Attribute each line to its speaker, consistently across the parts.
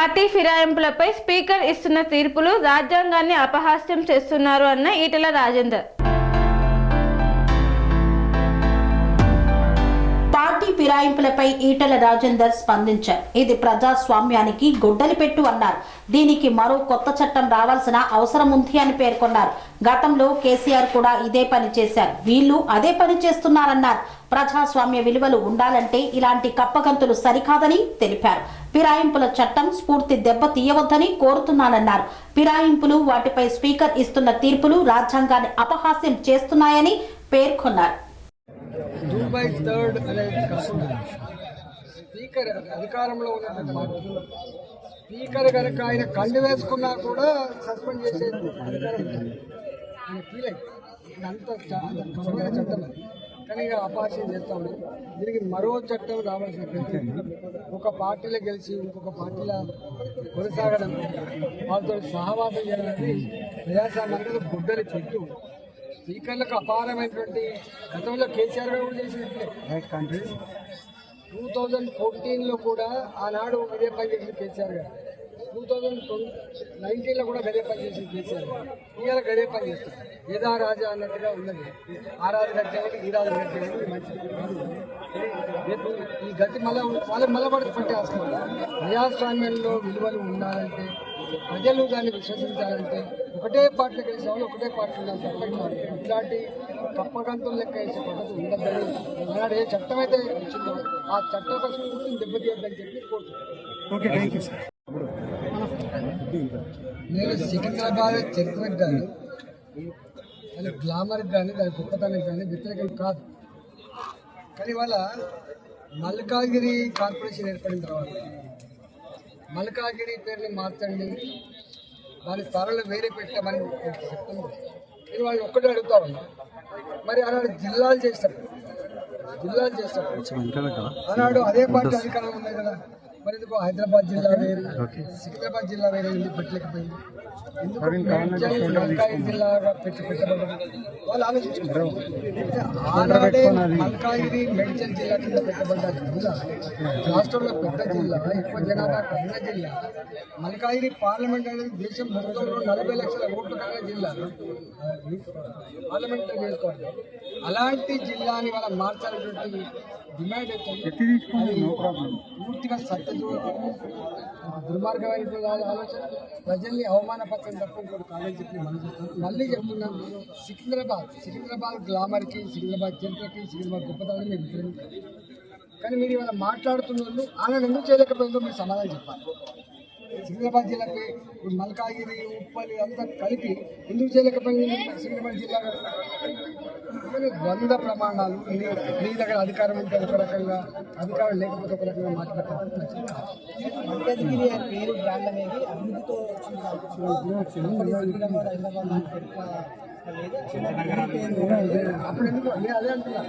Speaker 1: Party ఫిరాయింపులపై speaker ఇస్తున్న తీర్పులు రాజ్యాంగాన్ని అపహాస్యం చేస్తున్నారు అన్న ఈటెల రాజేందర్.
Speaker 2: పార్టీ ఫిరాయింపులపై ఈటెల రాజేందర్ స్పందించారు. ఇది ప్రజాస్వామ్యానికి గొడ్డలి పెట్టు అన్నారు. దీనికి మరో కొత్త చట్టం రావాల్సిన అవసరం ఉంది అని పేర్కొన్నారు. గతంలో కేసీఆర్ కూడా ఇదే పని చేశారు, వీళ్ళు అదే పని చేస్తున్నారన్నారు. ప్రజాస్వామ్య విలువలు ఉండాలంటే ఇలాంటి కప్పగంతులు సరికాదని తెలిపారు. ఫిరాయింపుల చట్టం స్ఫూర్తి దెబ్బ తీయవద్దని కోరుతున్నానన్నారు. ఫిరాయింపులు, వాటిపై స్పీకర్ ఇస్తున్న తీర్పులు రాజ్యాంగాన్ని అపహాస్యం చేస్తున్నాయని పేర్కొన్నారు.
Speaker 3: 2/3 అనేది కాకుండా స్పీకర్ అధికారంలో ఉన్నటువంటి పార్టీ స్పీకర్ కనుక ఆయన కండు వేసుకున్నా కూడా సస్పెండ్ చేసే అధికారం ఉంటుంది. ఆయన ఫీల్ అయింది అంత కఠినమైన చట్టం అది, కానీ ఇక అపహాస్యం చేస్తూ ఉన్నారు. దీనికి మరో చట్టం రావాల్సినటువంటి ఒక పార్టీలో గెలిచి ఇంకొక పార్టీలో కొనసాగడం, వాళ్ళతో సహవాసం చేయడం అనేది ప్రజాస్వామ్యానికి గుడ్డలి పెట్టు. స్పీకర్లకు అపారమైనటువంటి గతంలో కేసీఆర్ గారు కూడా చేసినట్లే 2014లో కూడా ఆనాడు అదే పని చేసిన కేసీఆర్ గారు, 2019లో కూడా గదే పని చేసిన కేసీఆర్ గారు, ఇవాళ గదే పని చేస్తారు. ఏదా రాజా అన్నట్టుగా ఉన్నది. ఆ రాజు కట్టేవాళ్ళు ఈ రాజు కట్టేవాళ్ళు మంచిది కాదు. రేపు ఈ గతి మళ్ళీ పట్టే ఆస్కారం. ప్రజాస్వామ్యంలో విలువలు ఉండాలంటే, ప్రజలు దాన్ని విశ్వసించాలంటే ఒకటే పార్టీలో కలిసిన వాళ్ళు ఒకటే పార్టీలో ఉండాలి. ఇట్లాంటి తప్పగంతులు లెక్క వేసే పద్ధతి ఉండద్దని ఆనాడు ఏ చట్టం అయితే వచ్చిందో ఆ చట్ట స్ఫూర్తిని దెబ్బతీయద్దని చెప్పి కోరుతున్నాను. నేను సికింద్రాబాద్ చరిత్రకు కానీ దాని గ్లామర్కి కానీ దాని గొప్పతనానికి కానీ వ్యతిరేకం కాదు. కానీ ఇవాళ మల్కాజ్గిరి కార్పొరేషన్ ఏర్పడిన తర్వాత మల్కాజ్గిరి పేరుని మార్చండి, దాని స్థానంలో వేరే పెట్టమని చెప్తుంది. నేను వాళ్ళు ఒక్కటే అడుగుతా ఉన్నా, మరి ఆనాడు జిల్లాలు చేస్తారు ఆనాడు అదే పార్టీ అధికారంలో ఉన్నాయి కదా, మరి ఎందుకు హైదరాబాద్ జిల్లా వేరు సికింద్రాబాద్ జిల్లా వేరే ఎందుకు పెట్టలేకపోయింది? ఎందుకు మల్కాజ్గిరి జిల్లాగా పెట్టబడ్డది? వాళ్ళు ఆలోచించుకుంటారు. ఆనాడే మల్కాజ్గిరి మేడ్చల్ జిల్లా కింద పెట్టబడ్డ జిల్లా, రాష్ట్రంలో పెద్ద జిల్లా, ఎక్కువ జనాభా కలిగిన జిల్లా. మల్కాజ్గిరి పార్లమెంట్ అనేది దేశం మొత్తంలో 40 లక్షల ఓట్లు కలిగిన జిల్లా, పార్లమెంట్ చేసుకోవాలి. అలాంటి జిల్లాని వాళ్ళ మార్చాలనేటువంటి డిమాండ్ అయితే పూర్తిగా దుర్మార్గమైన ఆలోచన, ప్రజల్ని అవమానపత్రం తప్ప ఇంకోటి కాలేజ్ చెప్పి మనం చూస్తాం. మళ్ళీ చెప్తున్నాను, సికింద్రాబాద్ గ్లామర్కి, సికింద్రాబాద్ చరిత్రకి, సికింద్రాబాద్ గొప్పతనాన్ని మేము వ్యతిరేకించాలి. కానీ మీరు ఇవాళ మాట్లాడుతున్న వాళ్ళు ఆనాడు ఎందుకు చేయలేకపోయిందో మీరు సమాధానం చెప్పాలి. సికింద్రాబాద్ జిల్లాకి మల్కాజ్గిరి, ఉప్పల్ అంతా కలిపి ఎందుకు చేయలేకపోయింది సికింద్రాబాద్ జిల్లా? ద్వంద్వ ప్రమాణాలు. మీ దగ్గర అధికారం ఉంటే ఒక రకంగా, అధికారం లేకపోతే ఒక రకంగా మాట్లాడతారు.
Speaker 4: మల్కాజ్గిరి పేరు బ్రాండ్ అనేది అభివృద్ధితో
Speaker 3: అప్పుడు ఎందుకు అదే అంటున్నా.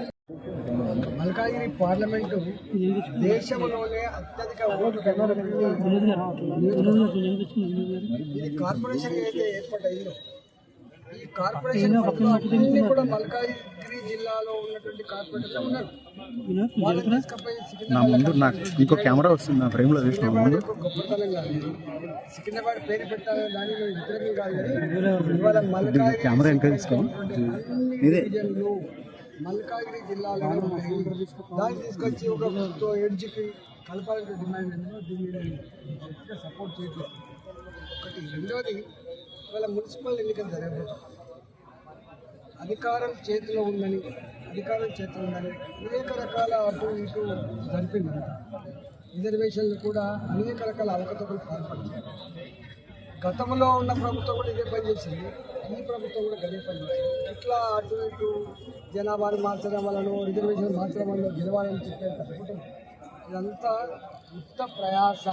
Speaker 3: మల్కాజ్గిరి పార్లమెంటు దేశంలోనే అత్యధిక ఓట్లు ఇది కార్పొరేషన్ అయితే ఏర్పాటైందో, ఈ కార్పొరేషన్ అన్ని కూడా మల్కాజ్గిరి జిల్లాలో ఉన్నటువంటి కార్పొరేటర్లు ఉన్నారు.
Speaker 5: ఇంకో కెమెరా వస్తుంది నా ఫ్రేమ్ లో
Speaker 3: గొప్పతనం కాదు, సికింద్రాబాద్ పేరు పెట్టాలని దానిలో వ్యతిరేకం కాదు. కానీ ఇవాళ మల్కాజ్గిరి మల్కాజ్గిరి జిల్లాలో దాన్ని తీసుకొచ్చి ఒక ఎడ్జ్కి కలపాలంటే డిమాండ్ అనేది దీన్ని సపోర్ట్ చేయట్లేదు. ఒకటి. రెండవది, ఇవాళ మున్సిపల్ ఎన్నికలు జరగబోతుంది. అధికారం చేతిలో ఉందని అనేక రకాల అటు ఇటు జరిపిందంట. రిజర్వేషన్లు కూడా అనేక రకాల అవకతవకలు పాల్పడుతుంది. గతంలో ఉన్న ప్రభుత్వం కూడా ఇదే పని చేసింది, ఈ ప్రభుత్వం కూడా గదే పని చేసింది. ఇట్లా అటు ఇటు జనాభాను మార్చడం వలన, రిజర్వేషన్ మార్చడం వల్ల గెలవాలని చెప్పే తప్పుతుంది. ఇదంతా ఉత్త ప్రయాస.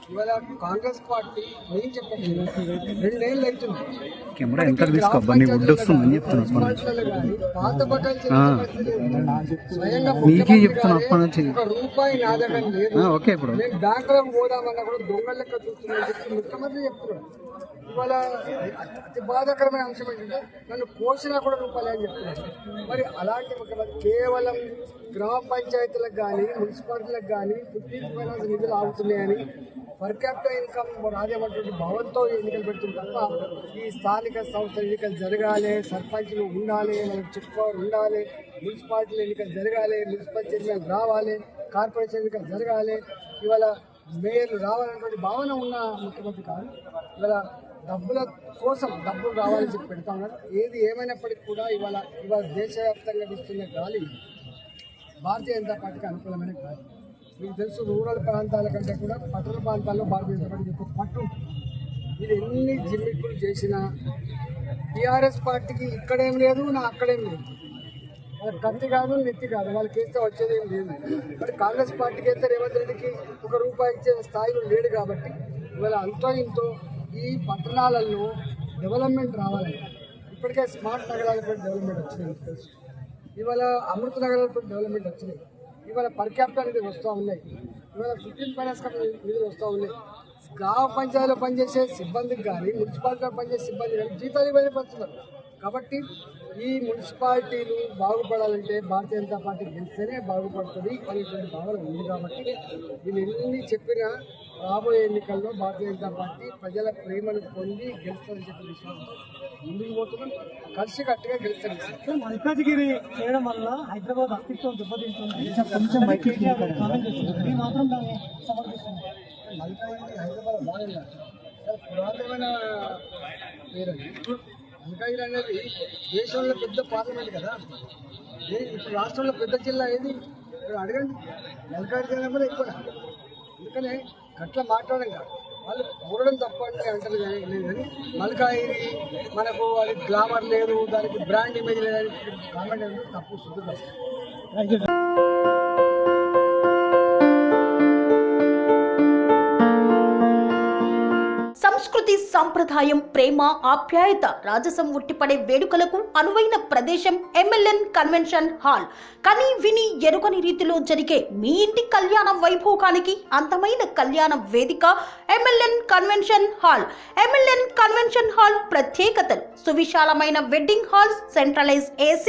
Speaker 3: ఇవాళ కాంగ్రెస్ పార్టీ ఏం చెప్పట్లేదు, 2 ఏళ్ళు అవుతుంది. పాత బకాయిలు స్వయంగా రూపాయి నా దగ్గర లేదు, నేను బ్యాంకులకు పోదామన్నా కూడా దొంగల లెక్క చూస్తున్నాను చెప్పి ముఖ్యమంత్రి చెప్తున్నాడు. ఇవాళ అతి బాధాకరమైన అంశం ఏంటంటే నన్ను కోసినా కూడా రూపాయలు అని చెప్తున్నాను. మరి అలాంటి ముఖ్యమంత్రి కేవలం గ్రామ పంచాయతీలకు కానీ మున్సిపాలిటీలకు కానీ 15% నిధులు ఆగుతున్నాయని పర్ క్యాపిటల్ ఇన్కమ్ రాజేటువంటి భావంతో ఎన్నికలు పెడుతుంది తప్ప ఈ స్థానిక సంస్థల ఎన్నికలు జరగాలి, సర్పంచ్లు ఉండాలి, వాళ్ళకి చెప్పుకోవాలి ఉండాలి, మున్సిపాలిటీల ఎన్నికలు జరగాలి, మున్సిపల్ చైర్మన్ రావాలి, కార్పొరేషన్ ఎన్నికలు జరగాలి, ఇవాళ మేయర్లు రావాలనేటువంటి భావన ఉన్న ముఖ్యమంత్రి కాదు. ఇవాళ డబ్బుల కోసం డబ్బులు రావాలని చెప్పి పెడతా ఉన్నారు. ఏది ఏమైనప్పటికీ కూడా ఇవాళ దేశవ్యాప్తంగా ఇస్తున్న గాలి భారతీయ జనతా పార్టీకి అనుకూలమైన గాలి. మీకు తెలుసు, రూరల్ ప్రాంతాల కంటే కూడా పట్టణ ప్రాంతాల్లో భారతీయ జనతా పార్టీకి ఎక్కువ పట్టు. మీరు ఎన్ని జిమ్మిక్కులు చేసినా టీఆర్ఎస్ పార్టీకి ఇక్కడేం లేదు, నా అక్కడేం లేదు. వాళ్ళకి కత్తి కాదు, నెత్తి కాదు, వాళ్ళకి వేస్తే వచ్చేది ఏం లేదు. మరి కాంగ్రెస్ పార్టీకి అయితే రేవంత్ రెడ్డికి ₹1 ఇచ్చే స్థాయిలో లేడు కాబట్టి ఇవాళ అంతో ఇంతో ఈ పట్టణాలలో డెవలప్మెంట్ రావాలి. ఇప్పటికే స్మార్ట్ నగరాలపై డెవలప్మెంట్ వచ్చినాయి, తెలుసు. ఇవాళ అమృత నగరాలపై డెవలప్మెంట్ వచ్చినాయి. ఇవాళ పర్ క్యాపిటల్ నిధులు వస్తూ ఉన్నాయి. ఇవాళ 15% నిధులు వస్తూ ఉన్నాయి. గ్రామ పంచాయతీలో పనిచేసే సిబ్బందికి కానీ మున్సిపాలిటీలో పనిచేసే సిబ్బంది కానీ జీతాలు ఇవ్వని పడుతున్నారు. కాబట్టి ఈ మున్సిపాలిటీలు బాగుపడాలంటే భారతీయ జనతా పార్టీ గెలిస్తేనే బాగుపడుతుంది అనేటువంటి భావన ఉంది. కాబట్టి వీళ్ళు ఎన్ని చెప్పినా రాబోయే ఎన్నికల్లో భారతీయ జనతా పార్టీ ప్రజల ప్రేమను పొంది గెలుస్తుందని చెప్పే విషయంలో ముందుకు పోతున్నాం. కలిసికట్టుగా గెలుస్తారు.
Speaker 4: మల్కాజ్గిరి చేయడం వల్ల హైదరాబాద్ అస్తిత్వం దెబ్బతింటుంది. మాత్రం దాన్ని సమర్థిస్తుంది.
Speaker 3: మల్కాజ్గిరి హైదరాబాద్ బాగా పురాతనమైన పేరండి. మల్కాజ్గిరి అనేది దేశంలో పెద్ద పార్లమెంట్ కదా. ఇప్పుడు రాష్ట్రంలో పెద్ద జిల్లా ఏది ఇక్కడ అడగండి. మల్కాజ్గిరి జిల్లా కూడా ఎక్కువ. అందుకనే గట్ల మాట్లాడడం కాదు, వాళ్ళు కూడడం తప్ప అంటే అంటారు కానీ లేదు. కానీ మల్కాజ్గిరి మనకు అది గ్లామర్ లేదు, దానికి బ్రాండ్ ఇమేజ్ లేదని కామెంట్ అనేది తప్పు, శుద్ధ తప్పు.
Speaker 2: సంస్కృతి, సంప్రదాయం, ప్రేమ, ఆప్యాయత, రాజసం ఉట్టిపడే వేడుకలకు అనువైన ప్రదేశం MLN కన్వెన్షన్ హాల్. కని విని ఎరుగని రీతిలో జరిగే మీ ఇంటి కళ్యాణ వైభోగానికి అందమైన కళ్యాణ వేదిక MLN convention hall. MLN convention hall ప్రత్యేకతలు: సువిశాలమైన wedding halls, centralise AC,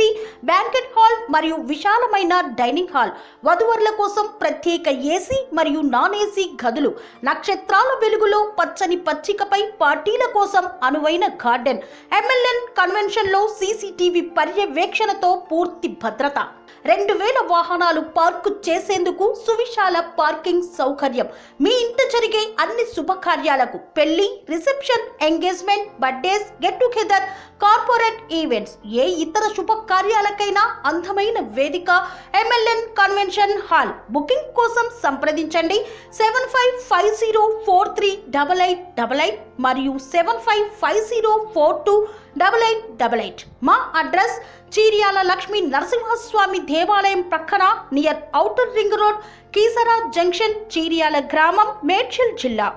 Speaker 2: banquet hall మరియు విశాలమైన డైనింగ్ హాల్. వధువరుల కోసం ప్రత్యేక AC మరియు నాన్ AC గదులు. నక్షత్రాల వెలుగులో పచ్చని పచ్చికపై పార్టీల కోసం అనువైన గార్డెన్. MLN కన్వెన్షన్ లో CCTV పర్యవేక్షణతో పూర్తి భద్రత. 2000 వాహనాలు పార్కు చేసేందుకు సువిశాల పార్కింగ్ సౌకర్యం. మీ ఇంట జరిగే అన్ని శుభకార్యాలకు, పెళ్లి, reception, engagement, birthdays, get together, corporate events, ఏ ఇతర శుభకార్యాలకైనా అందమైన వేదిక MLN కన్వెన్షన్ హాల్. బుకింగ్ కోసం సంప్రదించండి 7550438888 మరియు 7550428888. మా అడ్రస్ చీర్యాల లక్ష్మీ నరసింహస్వామి దేవాలయం ప్రక్కన, near outer ring road, Keesara junction, Cheeryal గ్రామం, మేడ్చల్ జిల్లా.